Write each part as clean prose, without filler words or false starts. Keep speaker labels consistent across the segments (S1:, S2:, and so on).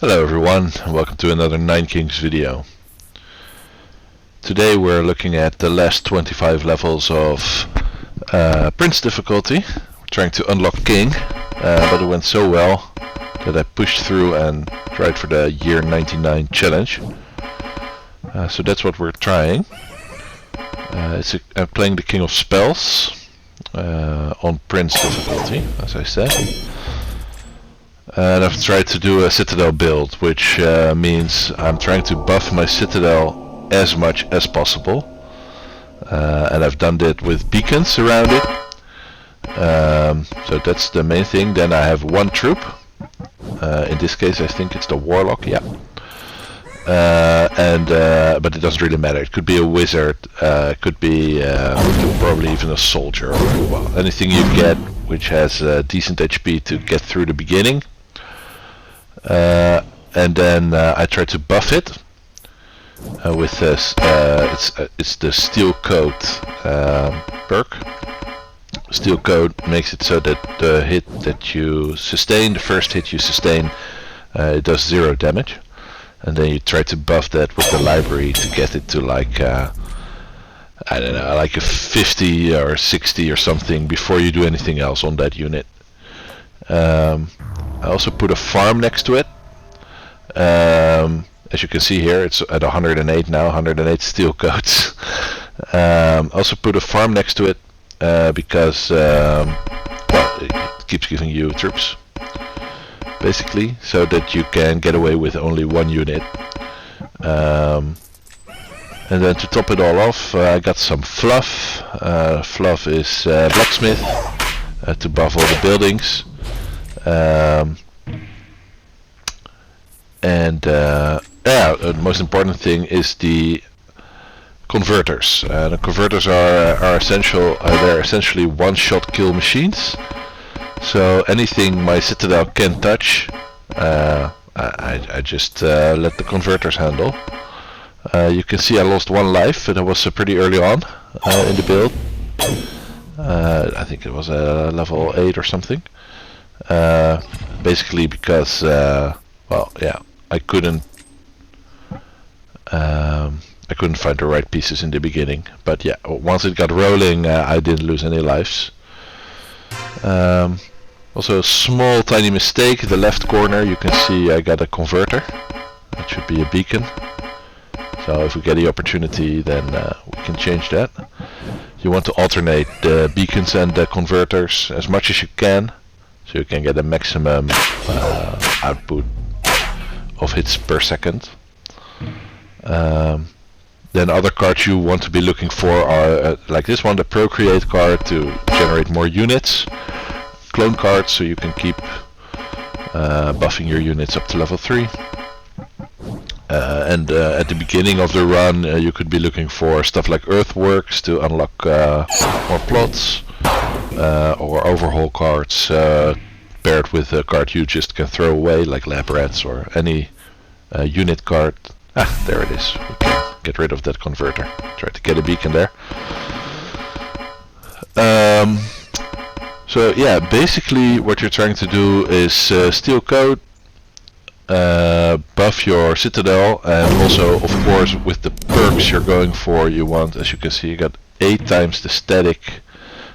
S1: Hello everyone, and welcome to another 9 Kings video. Today we're looking at the last 25 levels of Prince difficulty. We're trying to unlock King, but it went so well that I pushed through and tried for the year 99 challenge. So that's what we're trying. I'm playing the King of Spells on Prince difficulty, as I said. And I've tried to do a Citadel build, which means I'm trying to buff my Citadel as much as possible. And I've done that with beacons around it. So that's the main thing. Then I have one troop. In this case I think it's the Warlock, yeah. But it doesn't really matter. It could be a wizard, it could be probably even a soldier, or well, anything you get which has decent HP to get through the beginning. And then I try to buff it with this. It's the Steel Coat perk. Steel Coat makes it so that the hit that you sustain, the first hit you sustain, it does 0 damage. And then you try to buff that with the library to get it to like I don't know, like a 50 or 60 or something before you do anything else on that unit. I also put a farm next to it. As you can see here, it's at 108 now, 108 steel coats. Also put a farm next to it because well, it keeps giving you troops, basically, so that you can get away with only one unit. And then to top it all off, I got some fluff. Fluff is blacksmith to buff all the buildings. Yeah, the most important thing is the converters. The converters are essential. They're essentially one-shot kill machines. So anything my Citadel can touch, I just let the converters handle. You can see I lost 1 life, and it was pretty early on in the build. I think it was level 8 or something. Basically because, well, yeah, I couldn't find the right pieces in the beginning. But yeah, once it got rolling, I didn't lose any lives. Also a small tiny mistake, the left corner, you can see I got a converter. That should be a beacon. So if we get the opportunity, then we can change that. You want to alternate the beacons and the converters as much as you can, so you can get a maximum output of hits per second. Then other cards you want to be looking for are like this one, the Procreate card to generate more units. Clone cards, so you can keep buffing your units up to level 3. And at the beginning of the run, you could be looking for stuff like Earthworks to unlock more plots, or overhaul cards paired with a card you just can throw away, like Lab Rats or any unit card. Ah, there it is. We can get rid of that converter. Try to get a beacon there. So yeah, basically what you're trying to do is Steel Coat, buff your Citadel, and also of course with the perks you're going for, you want, as you can see, you got 8 times the static.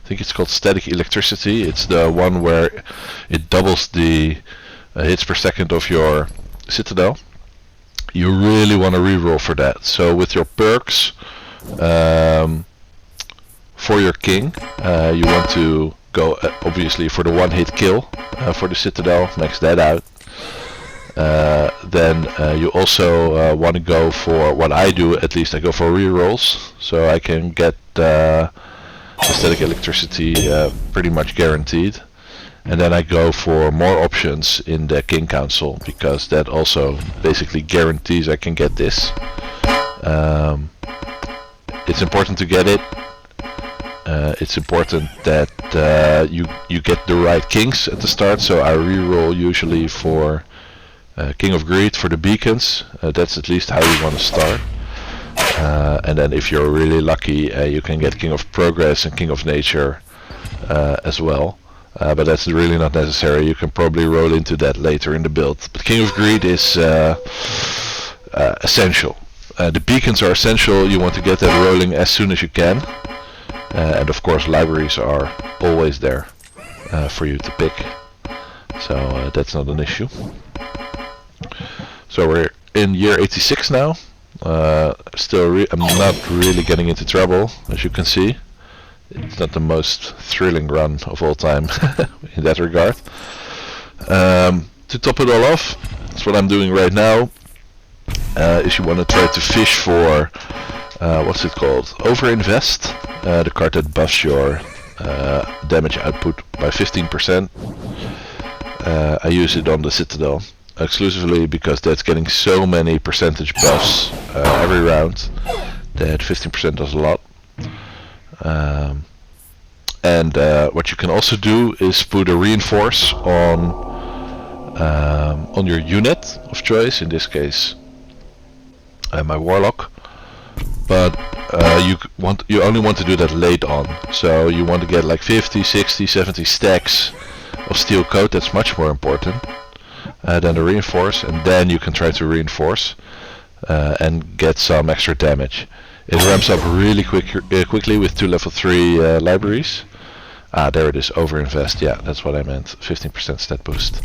S1: I think it's called static electricity. It's the one where it doubles the hits per second of your Citadel. You really want to reroll for that. So with your perks for your king, you want to go obviously for the 1-hit kill for the Citadel, max that out. Then you also want to go for, what I do at least, I go for rerolls, so I can get the static electricity pretty much guaranteed. And then I go for more options in the King Council, because that also basically guarantees I can get this. It's important to get it. It's important that you get the right kings at the start, so I reroll usually for King of Greed for the beacons. That's at least how you want to start. And then if you're really lucky, you can get King of Progress and King of Nature as well. but that's really not necessary. You can probably roll into that later in the build. But King of Greed is essential. The beacons are essential. You want to get that rolling as soon as you can. And of course libraries are always there for you to pick. So that's not an issue. So we're in year 86 now. I'm not really getting into trouble, as you can see. It's not the most thrilling run of all time in that regard. To top it all off, that's what I'm doing right now, is you want to try to fish for, what's it called? Overinvest, the card that buffs your damage output by 15%. I use it on the Citadel exclusively because that's getting so many percentage buffs every round that 15% does a lot. And what you can also do is put a reinforce on your unit of choice, in this case my Warlock, but you only want to do that late on, so you want to get like 50, 60, 70 stacks of steel coat. That's much more important than the reinforce, and then you can try to reinforce and get some extra damage. It ramps up really quickly with 2 level 3 libraries. Ah, there it is, overinvest, yeah, that's what I meant, 15% stat boost.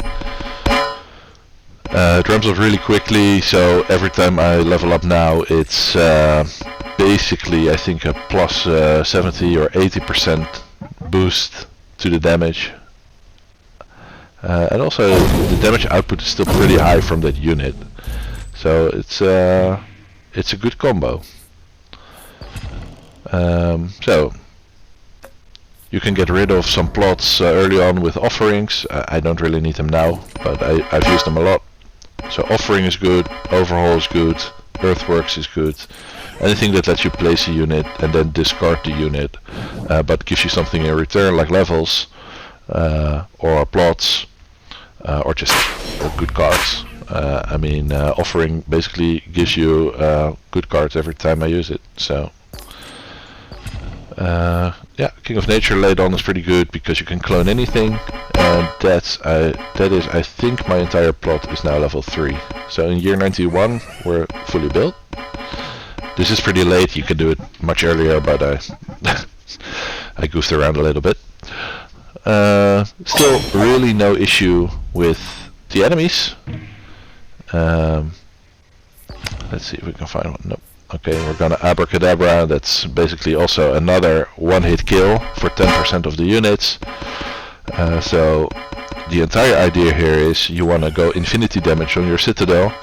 S1: It ramps up really quickly, so every time I level up now, it's basically, I think, a plus 70 or 80% boost to the damage. And also, the damage output is still pretty high from that unit, so it's a good combo. So you can get rid of some plots early on with offerings. I don't really need them now, but I've used them a lot. So offering is good, overhaul is good, earthworks is good. Anything that lets you place a unit and then discard the unit, but gives you something in return, like levels or plots, or just good cards. I mean, offering basically gives you good cards every time I use it. So yeah, King of Nature laid on is pretty good because you can clone anything, and that is, I think my entire plot is now level 3. So in year 91 we're fully built. This is pretty late, you can do it much earlier, but I goofed around a little bit. Still really no issue with the enemies. Let's see if we can find one. Nope. Okay, we're gonna Abracadabra. That's basically also another one-hit kill for 10% of the units. So the entire idea here is you wanna go infinity damage on your Citadel.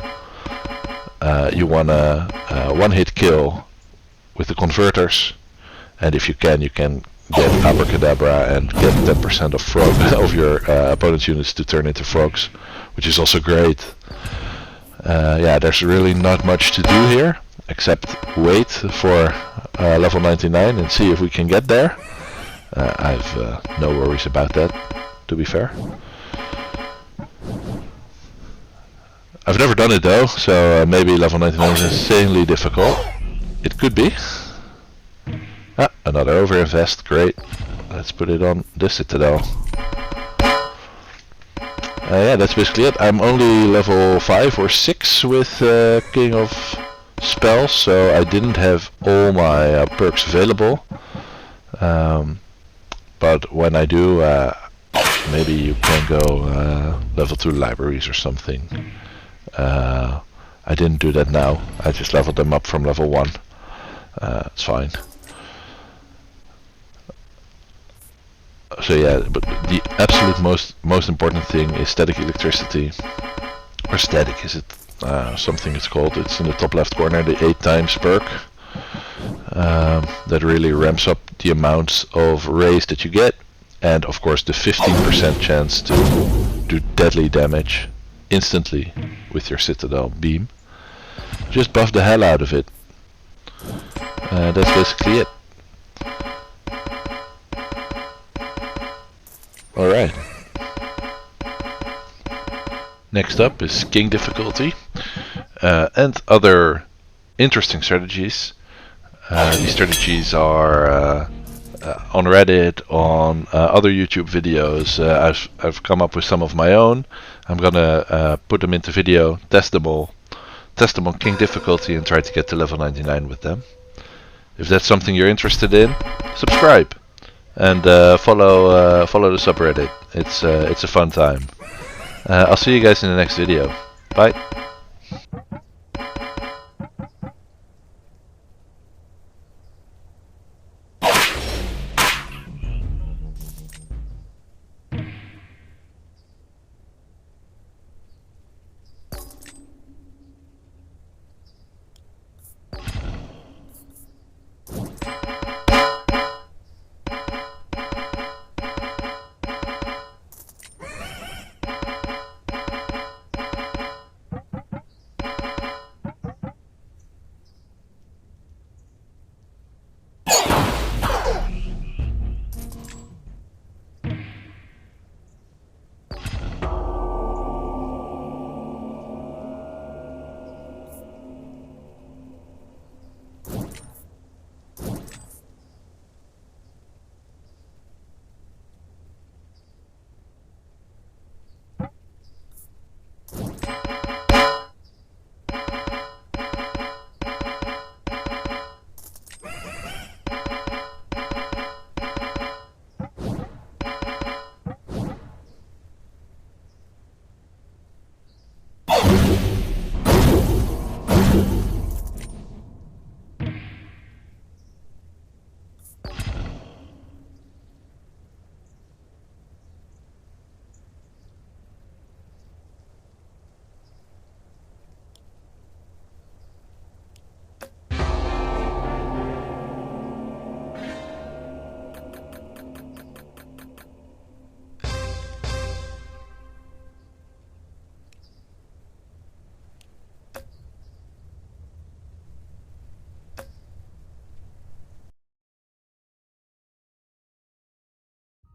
S1: You wanna one-hit kill with the converters, and if you can get Abracadabra and get 10% of frog of your opponent's units to turn into frogs, which is also great. Yeah, there's really not much to do here except wait for level 99 and see if we can get there. I've no worries about that, to be fair. I've never done it though, so maybe level 99 is insanely difficult. It could be. Ah, another overinvest, great. Let's put it on this Citadel. Yeah, that's basically it. I'm only level 5 or 6 with King of Spells, so I didn't have all my perks available. But when I do, maybe you can go level 2 libraries or something. I didn't do that now. I just leveled them up from level 1. It's fine. So yeah, but the absolute most important thing is static electricity, or static, is it something it's called? It's in the top left corner, the 8 times perk. That really ramps up the amounts of raise that you get, and of course the 15% chance to do deadly damage instantly with your Citadel beam. Just buff the hell out of it. That's basically it. Alright. Next up is King difficulty and other interesting strategies. These strategies are on Reddit, on other YouTube videos. I've come up with some of my own. I'm gonna put them into video, test them all, test them on King difficulty, and try to get to level 99 with them. If that's something you're interested in, subscribe and follow the subreddit. It's a fun time. I'll see you guys in the next video. Bye.